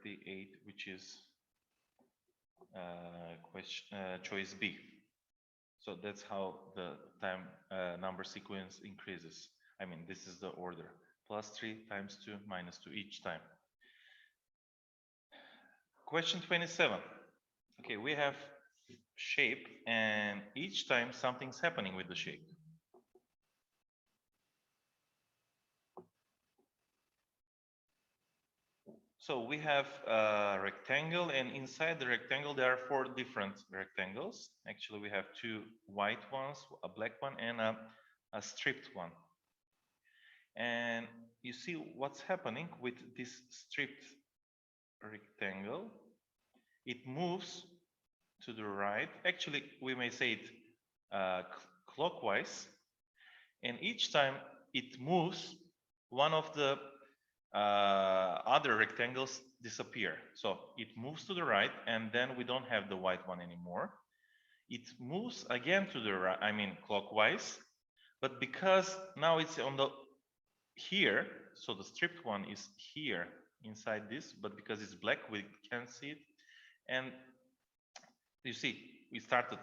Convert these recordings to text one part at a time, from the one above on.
38, which is choice B. So that's how the time number sequence increases. I mean, this is the order. +3 times 2 minus 2 each time. Question 27. Okay, we have shape, and each time something's happening with the shape. So we have a rectangle, and inside the rectangle there are 4 different rectangles. Actually, we have 2 white ones, a black one, and a stripped one. And you see what's happening with this stripped rectangle. It moves to the right. Actually, we may say it clockwise. And each time it moves, one of the other rectangles disappear. So it moves to the right, and then we don't have the white one anymore. It moves again to the right, I mean clockwise, but because now it's on the here, so the stripped one is here inside this, but because it's black, we can't see it. And you see, we started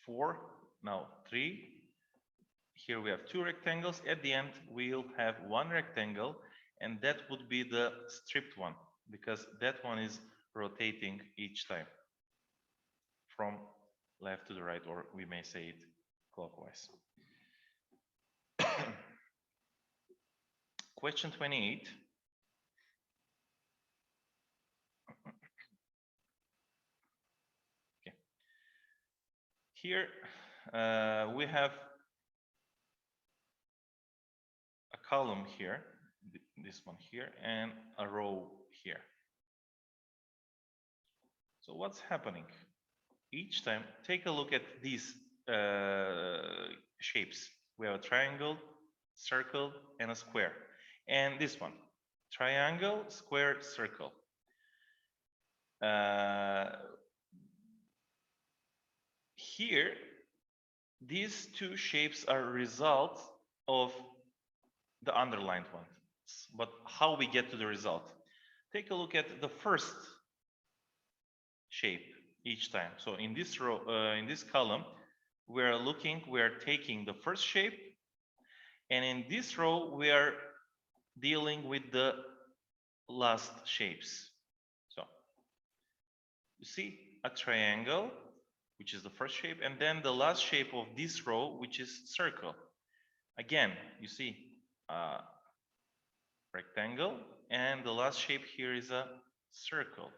4, now 3. Here we have 2 rectangles. At the end, we'll have 1 rectangle, and that would be the stripped one, because that one is rotating each time from left to the right, or we may say it clockwise. Question 28. Okay. Here we have a column here, this one here, and a row here. So what's happening? Each time, take a look at these shapes. We have a triangle, circle, and a square. And this one, triangle, square, circle. Here, these 2 shapes are result of the underlined ones. But how we get to the result? Take a look at the first shape each time. So in this row, in this column, we're taking the first shape, and in this row we are dealing with the last shapes. So you see a triangle, which is the first shape, and then the last shape of this row, which is circle. Again, you see a rectangle, and the last shape here is a circle.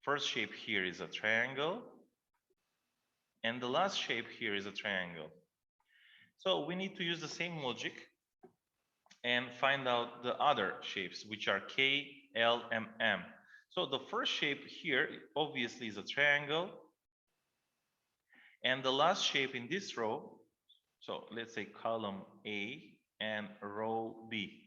First shape here is a triangle, and the last shape here is a triangle. So we need to use the same logic and find out the other shapes, which are K, L, and M. So the first shape here obviously is a triangle, and the last shape in this row, so let's say column A and row B.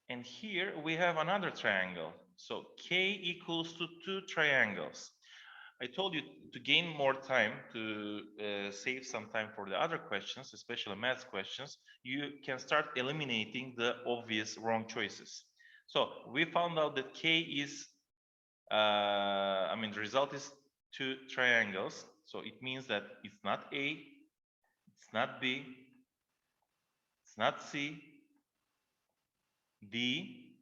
And here we have another triangle. So K equals to 2 triangles. I told you to gain more time, to save some time for the other questions, especially math questions. You can start eliminating the obvious wrong choices. So we found out that K is, the result is 2 triangles. So it means that it's not A, it's not B, it's not C, D,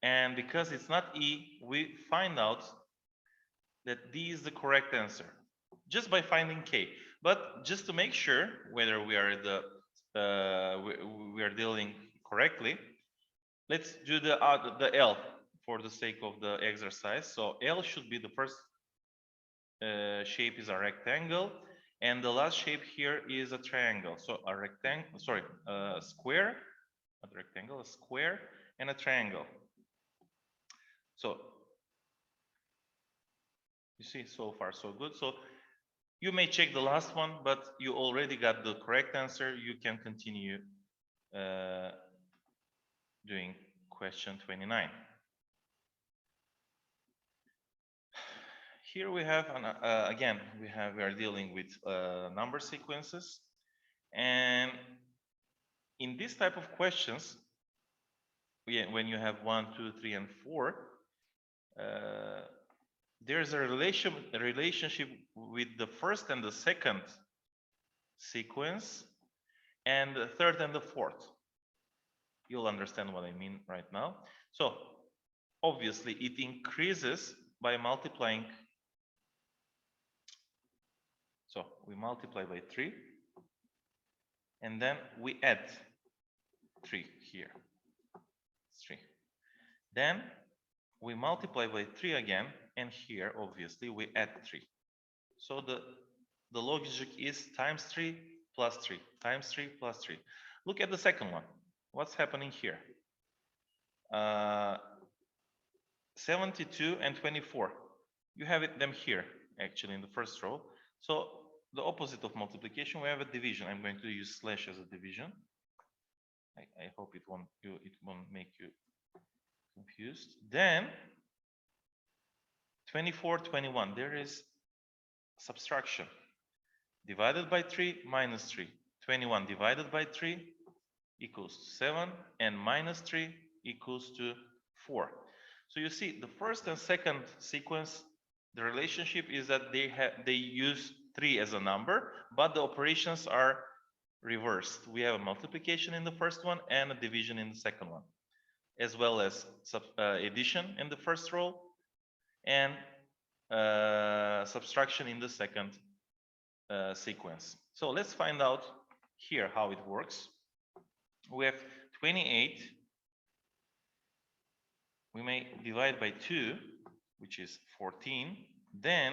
and because it's not E, we find out that D is the correct answer just by finding K. But just to make sure whether we are we are dealing correctly, let's do the L for the sake of the exercise. So L should be the first shape is a rectangle, and the last shape here is a triangle. So a rectangle, sorry, a square, not a rectangle, a square, and a triangle. So you see, so far so good. So you may check the last one, but you already got the correct answer. You can continue doing question 29. Here we have again we are dealing with number sequences, and in this type of questions when you have 1, 2, 3, and 4, there's a relationship with the first and the second sequence and the third and the fourth. You'll understand what I mean right now. So obviously it increases by multiplying. So we multiply by 3 and then we add 3 here. 3. Then we multiply by 3 again, and here obviously we add 3. So the logic is times 3 plus 3 times 3 plus 3. Look at the second one. What's happening here? 72 and 24. You have them here actually in the first row. So the opposite of multiplication, we have a division. I'm going to use slash as a division. I hope it won't make you confused. Then 24, 21, there is subtraction. Divided by 3 minus 3. 21 divided by 3 equals to 7, and minus 3 equals to 4. So you see the first and second sequence, the relationship is that they use 3 as a number, but the operations are reversed. We have a multiplication in the first one and a division in the second one, as well as addition in the first row and subtraction in the second sequence. So let's find out here how it works. We have 28. We may divide by 2, which is 14. Then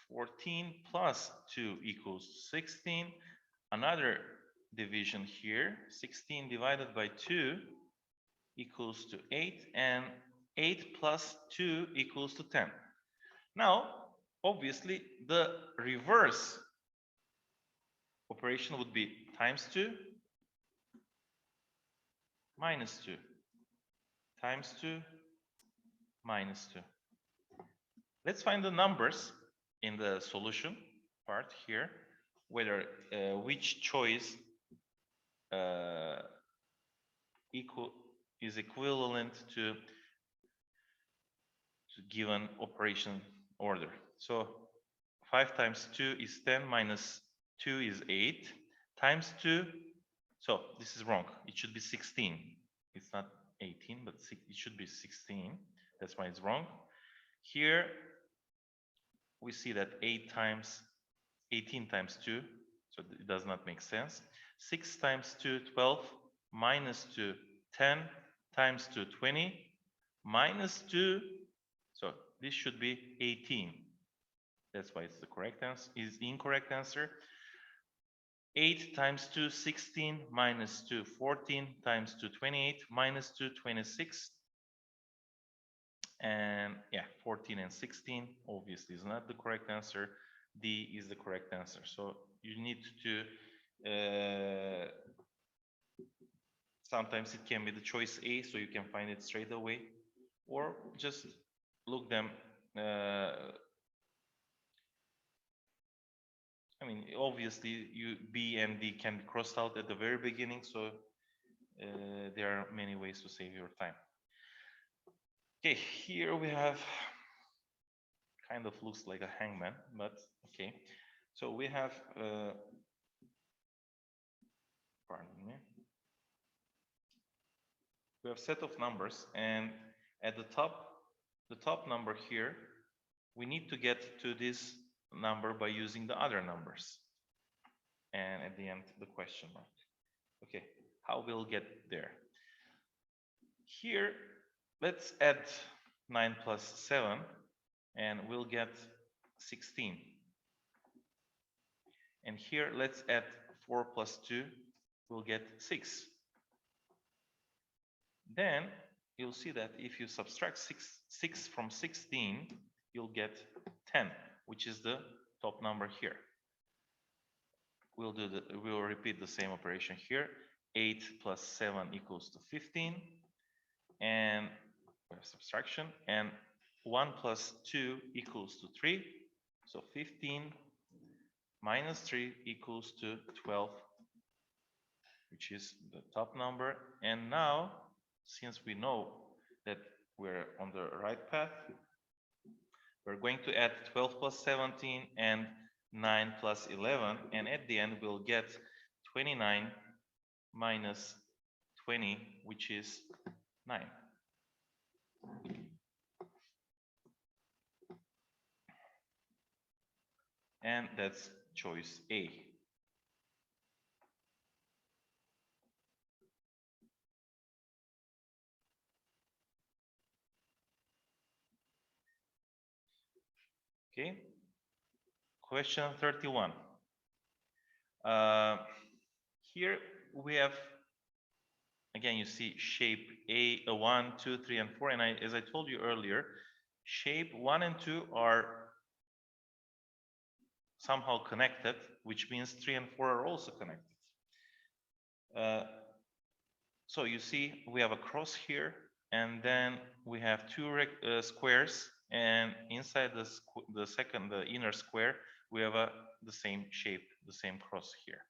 14 plus 2 equals 16. Another division here. 16 divided by 2 equals to 8. And 8 plus 2 equals to 10. Now, obviously, the reverse operation would be times 2 minus 2 times 2 minus 2. Let's find the numbers in the solution part here, whether which choice is equivalent to given operation order. So 5 times 2 is 10 minus 2 is 8 times 2. So this is wrong. It should be 16. It's not 18, but it should be 16. That's why it's wrong. Here we see that 18 times 2, so it does not make sense. 6 times 2, 12, minus 2, 10, times 2, 20, minus 2, so this should be 18. That's why it's the correct answer, is the incorrect answer. 8 times 2, 16, minus 2, 14, times 2, 28, minus 2, 26. And yeah, 14 and 16 obviously is not the correct answer. D is the correct answer. So you need to, sometimes it can be the choice A, so you can find it straight away, or just look them. I mean, obviously, B and D can be crossed out at the very beginning, so there are many ways to save your time. Okay, here we have, kind of looks like a hangman, but okay. So we have, pardon me. We have set of numbers, and at the top number here, we need to get to this number by using the other numbers. And at the end, the question mark. Okay, how we'll get there? Here, let's add 9 plus 7, and we'll get 16. And here, let's add 4 plus 2, we'll get 6. Then, you'll see that if you subtract 6 from 16, you'll get 10, which is the top number here. We'll repeat the same operation here. 8 plus 7 equals to 15, and subtraction, and 1 plus 2 equals to 3, so 15 minus 3 equals to 12, which is the top number. And now since we know that we're on the right path, we're going to add 12 plus 17 and 9 plus 11, and at the end we'll get 29 minus 20, which is 9. And that's choice A. Okay. Question 31. Here we have, again, you see shape A, 1, 2, 3, and 4. And as I told you earlier, shape 1 and 2 are somehow connected, which means 3 and 4 are also connected. So you see we have a cross here, and then we have two squares, and inside the inner square, we have the same shape, the same cross here.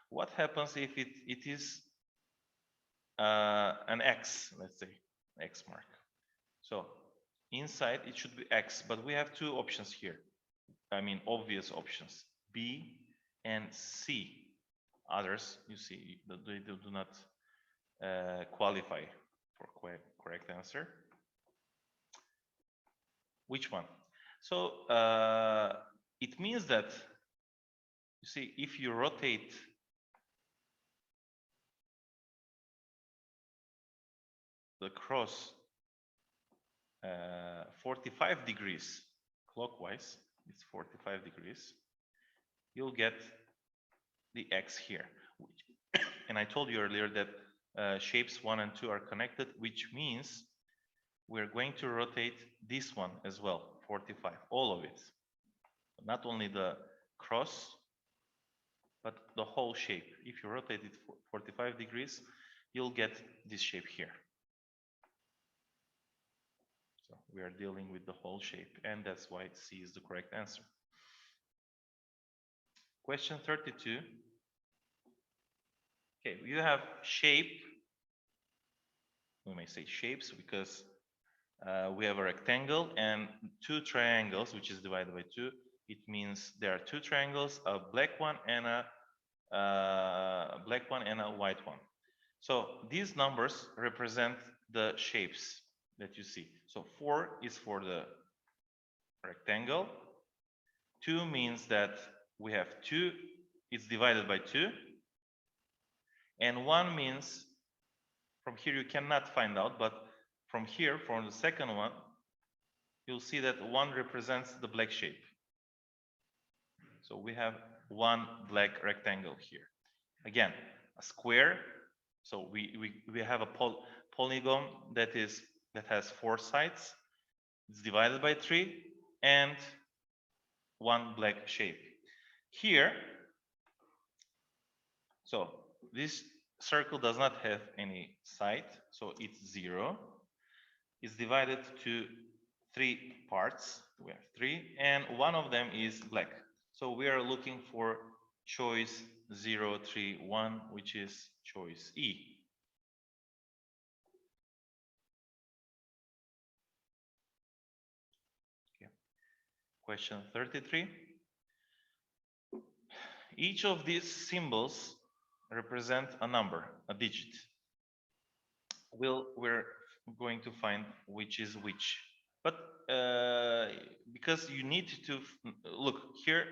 What happens if it is an X, let's say, X mark? So inside it should be X, but we have two options here. I mean, obvious options, B and C. Others, you see, they do not qualify for correct answer. Which one? So it means that, you see, if you rotate the cross 45 degrees clockwise, it's 45 degrees, you'll get the X here. And I told you earlier that shapes 1 and 2 are connected, which means we're going to rotate this one as well, 45, all of it. Not only the cross, but the whole shape. If you rotate it 45 degrees, you'll get this shape here. So we are dealing with the whole shape, and that's why C is the correct answer. Question 32. Okay, you have shape. We may say shapes because we have a rectangle and two triangles, which is divided by 2. It means there are two triangles, a black one and a white one. So these numbers represent the shapes that you see. So 4 is for the rectangle. 2 means that we have 2, it's divided by 2. And 1 means, from here you cannot find out, but from here, from the second one, you'll see that 1 represents the black shape. So we have one black rectangle here. Again, a square. So we have a polygon that has 4 sides. It's divided by 3 and one black shape. Here, so this circle does not have any side, so it's 0. It's divided to 3 parts. We have 3, and one of them is black. So we are looking for choice 0, 3, 1, which is choice E. Okay. Question 33. Each of these symbols represent a number, a digit. We're going to find which is which. But because you need to look here,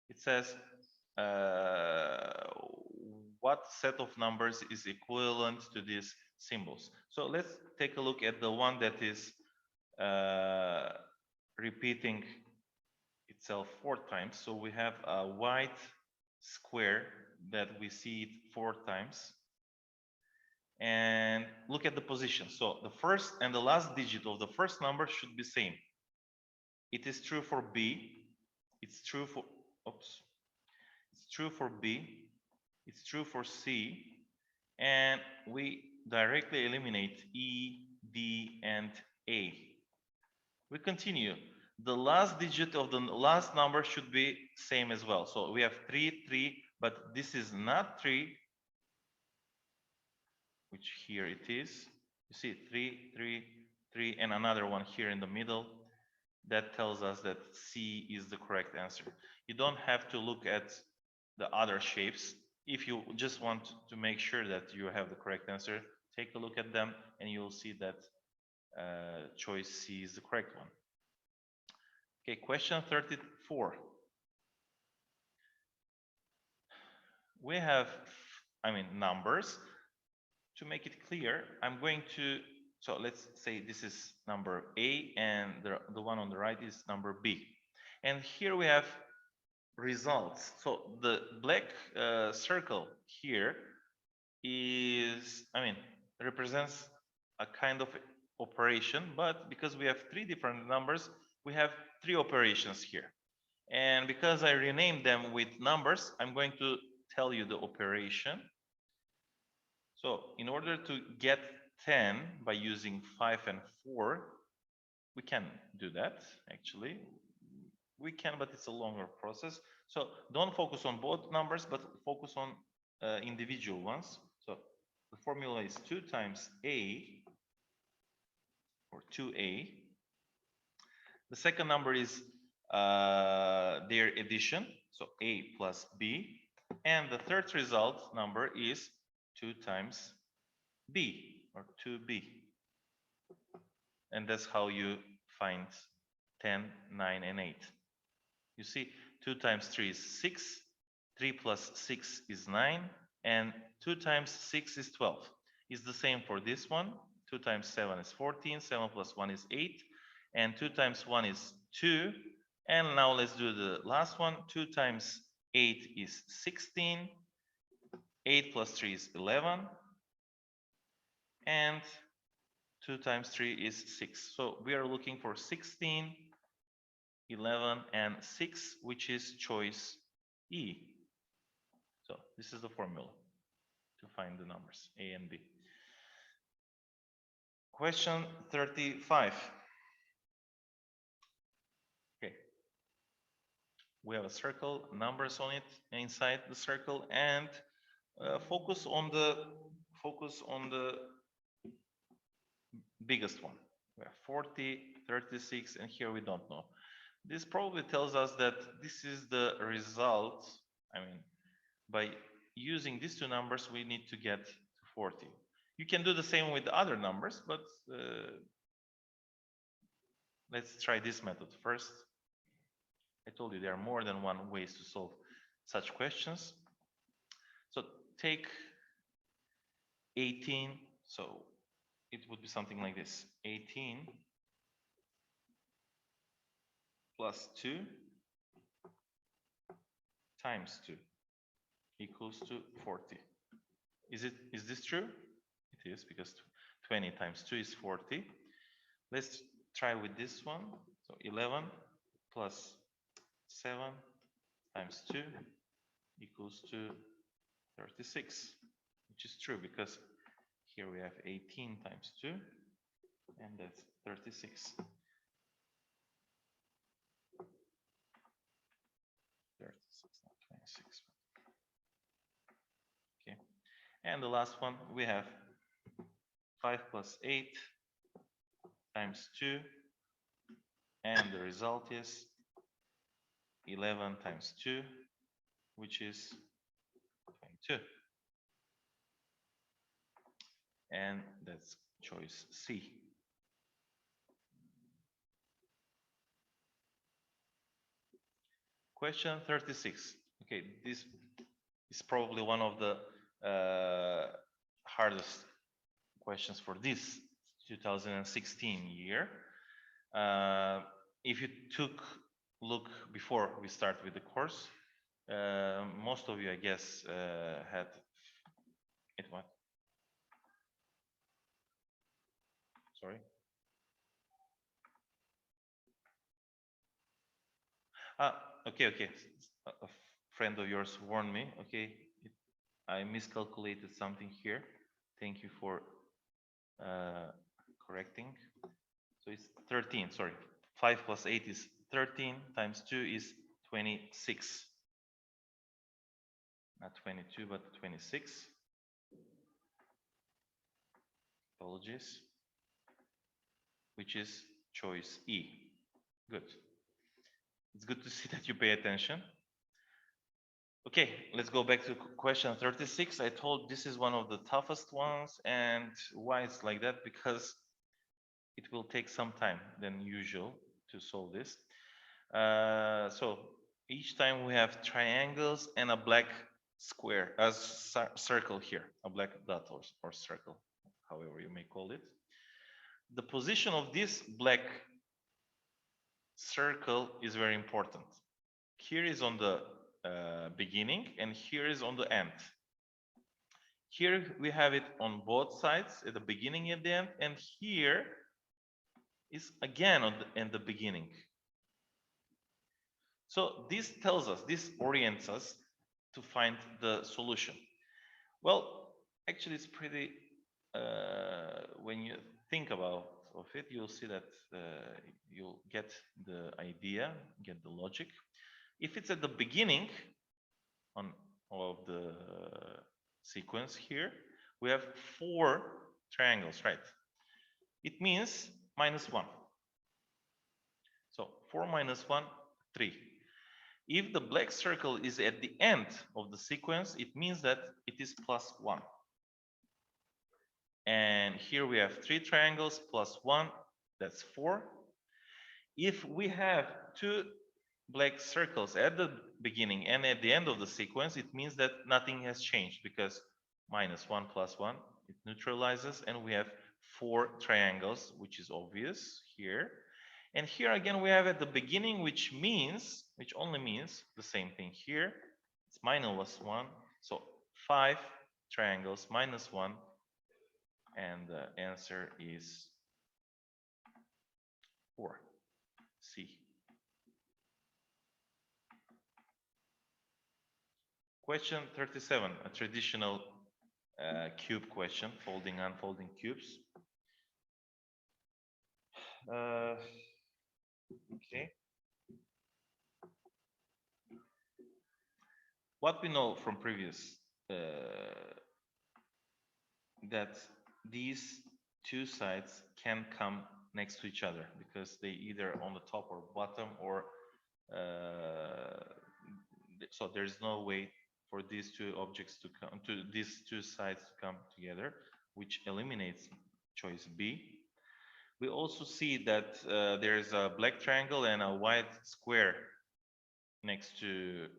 it says what set of numbers is equivalent to these symbols. So let's take a look at the one that is repeating itself 4 times. So we have a white square that we see it 4 times. And look at the position. So the first and the last digit of the first number should be same. It is true for B. It's true for, oops. It's true for B. It's true for C. And we directly eliminate E, D, and A. We continue. The last digit of the last number should be same as well. So we have 3, 3, but this is not 3. which here it is. You see 3, 3, 3, and another one here in the middle. That tells us that C is the correct answer. You don't have to look at the other shapes. If you just want to make sure that you have the correct answer, take a look at them and you'll see that choice C is the correct one. Okay, question 34. We have, numbers. To make it clear, I'm going to, so let's say this is number A and the one on the right is number B. And here we have results. So the black circle here is, represents a kind of operation, but because we have three different numbers, we have three operations here. And because I renamed them with numbers, I'm going to tell you the operation. So in order to get 10 by using 5 and 4, we can do that actually. We can, but it's a longer process. So don't focus on both numbers, but focus on individual ones. So the formula is 2 times A, or 2A. The second number is their addition, so A plus B. And the third result number is 2 times B, or 2B. And that's how you find 10, 9, and 8. You see, 2 times 3 is 6, 3 plus 6 is 9, and 2 times 6 is 12. It's the same for this one. 2 times 7 is 14, 7 plus 1 is 8, and 2 times 1 is 2. And now let's do the last one. 2 times 8 is 16, 8 plus 3 is 11, and 2 times 3 is 6. So we are looking for 16, 11, and 6, which is choice E. So this is the formula to find the numbers A and B. Question 35. Okay. We have a circle, numbers on it, inside the circle, and focus on the biggest one. We have 40, 36, and here we don't know. This probably tells us that this is the result. By using these two numbers, we need to get to 40. You can do the same with the other numbers, but let's try this method first. I told you there are more than one ways to solve such questions. So take 18, so it would be something like this. 18 plus 2 times 2 equals to 40. Is this true? It is, because 20 times 2 is 40. Let's try with this one. So 11 plus 7 times 2 equals to 36, which is true because here we have 18 times 2, and that's 36. 36, not 26. Okay. And the last one, we have 5 plus 8 times 2, and the result is 11 times 2, which is 22. And that's choice C. Question 36. Okay, this is probably one of the hardest questions for this 2016 year. If you took a look before we start with the course, most of you, I guess, had it. What? Sorry. Okay. A friend of yours warned me. Okay, I miscalculated something here. Thank you for correcting. So it's 13, sorry. 5 plus 8 is 13, times 2 is 26. Not 22, but 26. Apologies. Which is choice E. Good. It's good to see that you pay attention. Okay, let's go back to question 36. I told this is one of the toughest ones, and why it's like that? Because it will take some time than usual to solve this. So each time we have triangles and a black square, a circle here, a black dot or circle, however you may call it. The position of this black circle is very important. Here is on the beginning and here is on the end. Here we have it on both sides, at the beginning and the end, and here is again in the beginning. So this tells us, this orients us to find the solution. Well, actually it's pretty, when you think about of it, you'll see that you'll get the idea, get the logic. If it's at the beginning of the sequence here, we have 4 triangles, right? It means -1. So 4 minus 1, 3. If the black circle is at the end of the sequence, it means that it is +1. And here we have 3 triangles plus 1, that's 4. If we have 2 black circles at the beginning and at the end of the sequence, it means that nothing has changed because -1 plus 1, it neutralizes, and we have 4 triangles, which is obvious here. And here again we have at the beginning, which only means the same thing here. It's -1, so 5 triangles -1, and the answer is 4, C. Question 37, a traditional cube question, folding, unfolding cubes. Okay. What we know from previous, that these 2 sides can come next to each other because they either on the top or bottom, or so there's no way for these 2 objects to come to these 2 sides to come together, which eliminates choice B. We also see that there's a black triangle and a white square next to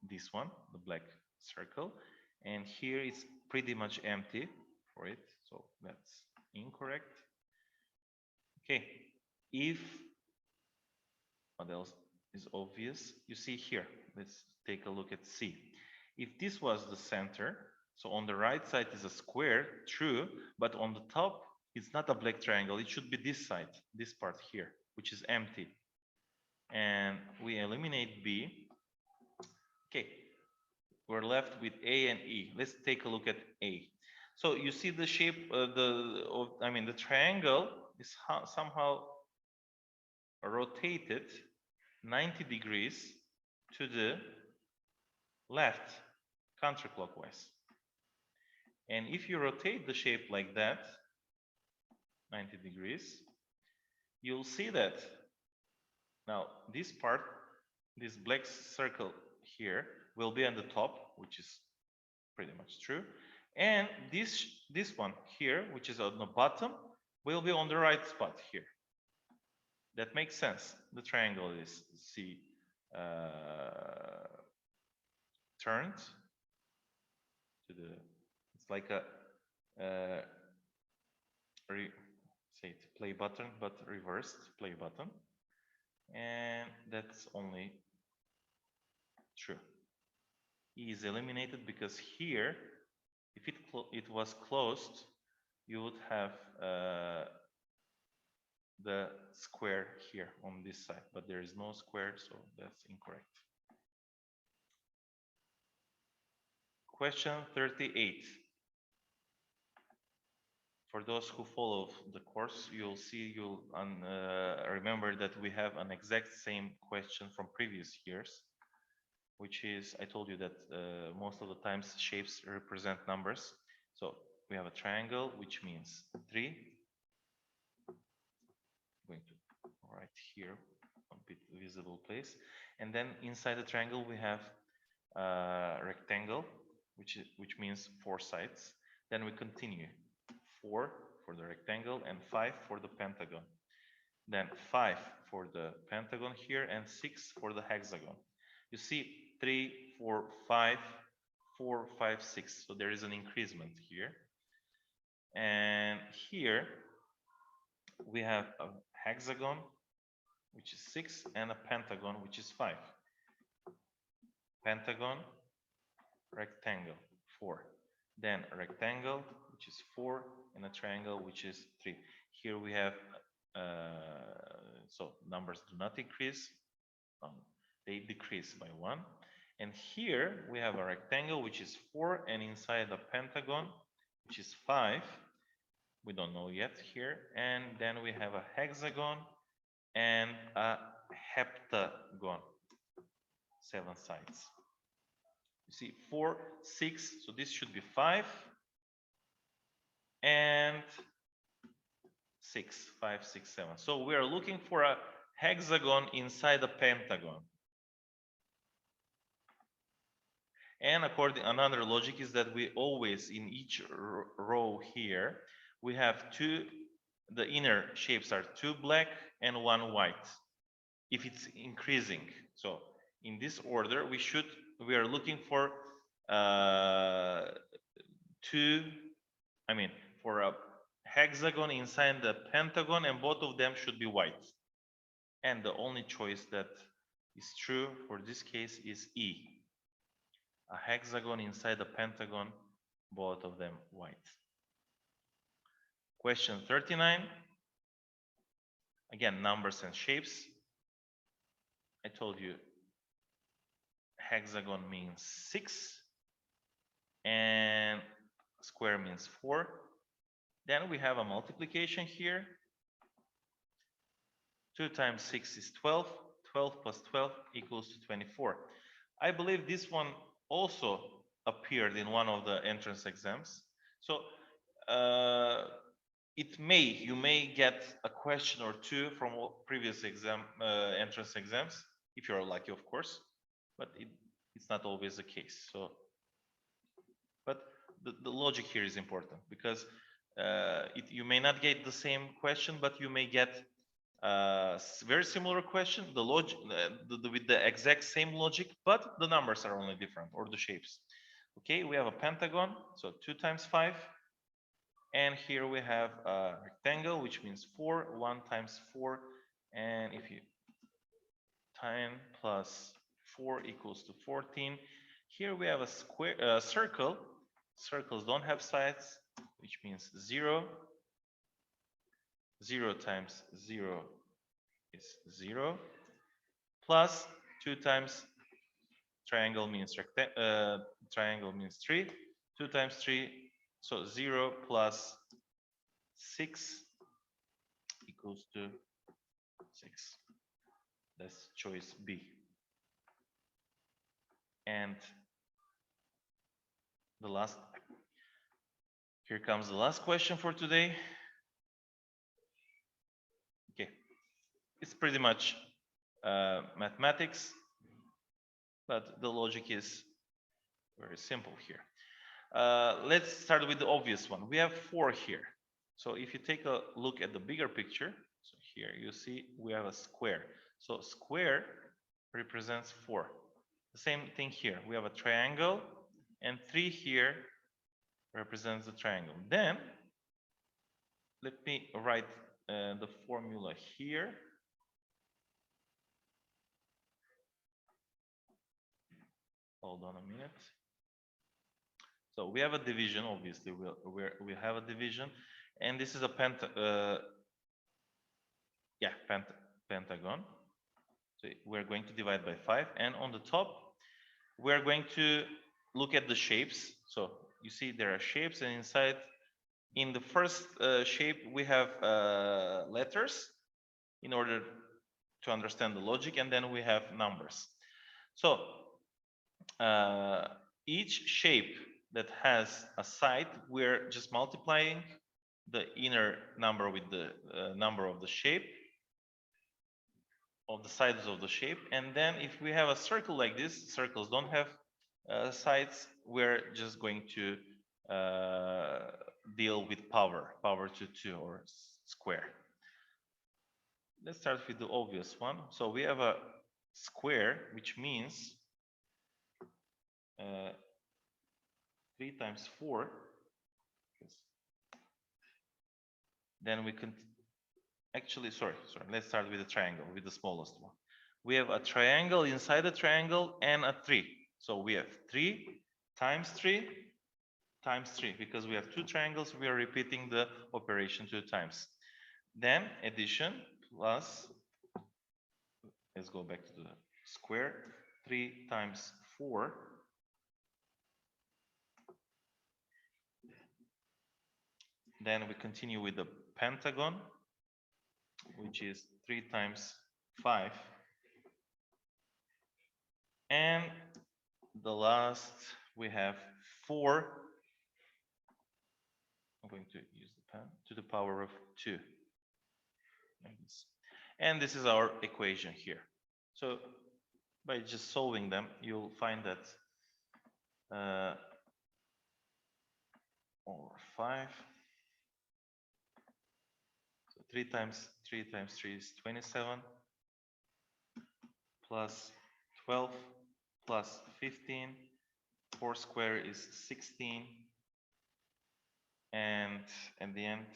this one, the black circle, and here it's pretty much empty for it, so that's incorrect. Okay, if what else is obvious? You see here, let's take a look at C. If this was the center, so on the right side is a square, true, but on the top it's not a black triangle, it should be this side, this part here, which is empty. And we eliminate B. Okay, we're left with A and E. Let's take a look at A. So you see the shape, the triangle is somehow rotated 90 degrees to the left, counterclockwise. And if you rotate the shape like that, 90 degrees, you'll see that now this part, this black circle here, will be on the top, which is pretty much true. And this one here, which is on the bottom, will be on the right spot here. That makes sense. The triangle is turned to the, it's like a play button, but reversed play button, and that's only true. E is eliminated because here, if it was closed, you would have the square here on this side, but there is no square, so that's incorrect. Question 38. For those who follow the course, you'll remember that we have an exact same question from previous years, which is, I told you that most of the times shapes represent numbers. So we have a triangle, which means 3. I'm going to write here a bit visible place. And then inside the triangle, we have a rectangle, which means 4 sides. Then we continue 4 for the rectangle and 5 for the pentagon. Then 5 for the pentagon here and 6 for the hexagon. You see 3, 4, 5, 4, 5, 6. So there is an increasement here. And here we have a hexagon, which is 6, and a pentagon, which is 5. Pentagon, rectangle, 4. Then a rectangle, which is 4, and a triangle, which is 3. Here we have, so numbers do not increase, they decrease by 1. And here we have a rectangle, which is 4, and inside a pentagon, which is 5. We don't know yet here. And then we have a hexagon and a heptagon, 7 sides. You see 4, 6, so this should be 5 and 6, 5, 6, 7. So we are looking for a hexagon inside a pentagon. And according another logic is that we always in each row here we have the inner shapes are 2 black and 1 white. If it's increasing, so in this order we are looking for for a hexagon inside the pentagon, and both of them should be white. And the only choice that is true for this case is E. A hexagon inside the pentagon, both of them white. Question 39. Again, numbers and shapes. I told you hexagon means 6 and square means 4. Then we have a multiplication here. 2 times 6 is 12. 12 plus 12 equals to 24. I believe this one also appeared in one of the entrance exams. So you may get a question or two from previous entrance exams, if you're lucky, of course, but it's not always the case. So, but the logic here is important, because you may not get the same question, but you may get very similar question, the logic with the exact same logic, but the numbers are only different, or the shapes. Okay, we have a pentagon, so 2 times 5. And here we have a rectangle, which means 4, 1 times 4. And if you 10 plus 4 equals to 14. Here we have a circle. Circles don't have sides, which means 0. 0 times 0 is 0. Plus 2 times triangle means 3. 2 times 3, so 0 plus 6 equals to 6. That's choice B. And here comes the last question for today. Okay, it's pretty much mathematics, but the logic is very simple here. Let's start with the obvious one. We have 4 here. So if you take a look at the bigger picture, so here you see we have a square. So square represents 4. The same thing here. We have a triangle, and 3 here represents the triangle. Then let me write the formula here. Hold on a minute. So we have a division, obviously we have a division, and this is a pentagon. So we're going to divide by 5, and on the top we're going to look at the shapes. So you see there are shapes, and inside in the first shape we have letters in order to understand the logic, and then we have numbers. So each shape that has a side, we're just multiplying the inner number with the number of the shape, of the sides of the shape. And then if we have a circle like this, circles don't have sides, we're just going to deal with power to 2 or square. Let's start with the obvious one. So we have a square, which means 3 times 4. Then we can actually, sorry, let's start with the triangle, with the smallest one. We have a triangle inside a triangle and a 3. So we have 3 times 3 times 3. Because we have 2 triangles, we are repeating the operation 2 times. Then addition plus, let's go back to the square, 3 times 4. Then we continue with the pentagon, which is 3 times 5. And the last, we have 4. I'm going to use the pen, to the power of 2. Like this. And this is our equation here. So by just solving them, you'll find that over 5. So 3 times 3 times 3 is 27, plus 12 plus 15. 4 square is 16. And at the end,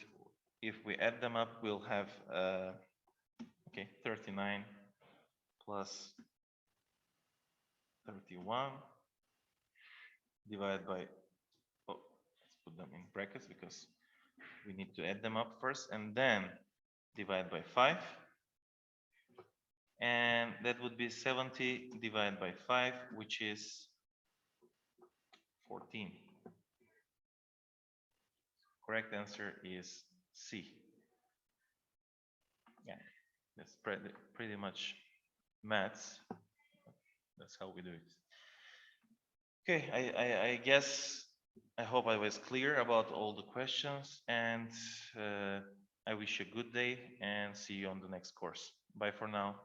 if we add them up, we'll have 39 plus 31 divided by, let's put them in brackets because we need to add them up first, and then divide by 5. And that would be 70 divided by 5, which is 14. Correct answer is C. Yeah, that's pretty much maths. That's how we do it. Okay, I guess, I hope I was clear about all the questions, and I wish you a good day and see you on the next course. Bye for now.